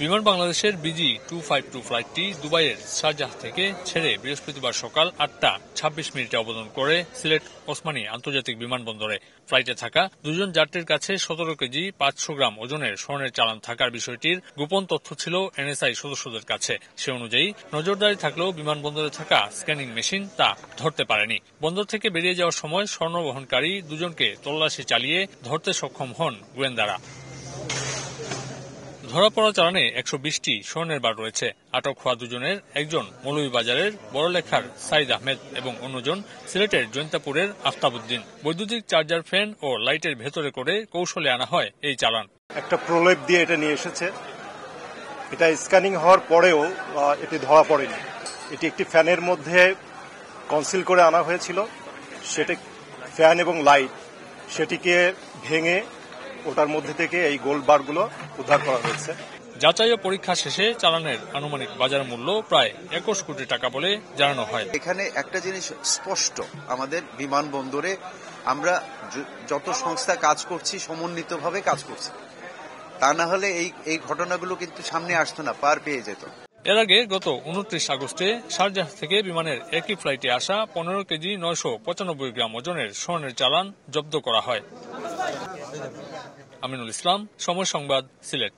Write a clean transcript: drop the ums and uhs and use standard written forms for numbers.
বিমান বাংলাদেশের BG252 ফ্লাইটটি দুবাইয়ের শারজাহ থেকে ছেড়ে বৃহস্পতিবার সকাল 8টা 26 মিনিটে অবতরণ করে সিলেট ওসমানী আন্তর্জাতিক বিমানবন্দরে। ফ্লাইটে থাকা দুজন যাত্রীর কাছে 17 কেজি 500 গ্রাম ওজনের স্বর্ণের চালান থাকার বিষয়টির গোপন তথ্য ছিল NSI সদস্যদের কাছে। সে অনুযায়ী নজরদারি থাকলেও বিমানবন্দরে থাকা স্ক্যানিং মেশিন তা ধরতে পারেনি। বন্দর থেকে বেরিয়ে যাওয়ার সময় স্বর্ণ বহনকারী দুজনকে তল্লাশি চালিয়ে ধরতে সক্ষম হন গোয়েন্দারা। ধরা পড়া চালানে 120টি স্বর্ণের বার রয়েছে। আটক হওয়া দুজনের একজন মৌলভীবাজারের বড়লেখার সাইদ আহমেদ এবং অন্যজন সিলেটের জৈন্তাপুরের আফতাবউদ্দিন। বৈদ্যুতিক চার্জার, ফ্যান ও লাইটের ভেতরে করে কৌশলে আনা হয় এই চালান। একটা প্রলেপ দিয়ে এটা নিয়ে এসেছে। এটা স্ক্যানিং হওয়ার পরেও এটি ধরা পড়েনি। এটি একটি ফ্যানের মধ্যে কনসিল করে আনা হয়েছিল। সেটা ফ্যান এবং লাইট সেটিকে ভেঙে ওটার মধ্যে থেকে এই গোল্ড বারগুলো উদ্ধার করা হয়েছে। যাচাই ও পরীক্ষা শেষে চালানের আনুমানিক বাজার মূল্য প্রায় 21 কোটি টাকা বলে জানানো হয়। এখানে একটা জিনিস স্পষ্ট, আমাদের বিমানবন্দরে আমরা যত সংস্থা কাজ করছি সমন্বিতভাবে কাজ করছি। তা না হলে এই ঘটনাগুলো কিন্তু সামনে আসতো না, পার পেয়ে যেত। এর আগে গত 29 আগস্টে শারজাহ থেকে বিমানের একই ফ্লাইটে আসা 15 কেজি 995 গ্রাম ওজনের স্বর্ণের চালান জব্দ করা হয়। আমিনুল ইসলাম, সময় সংবাদ, সিলেট।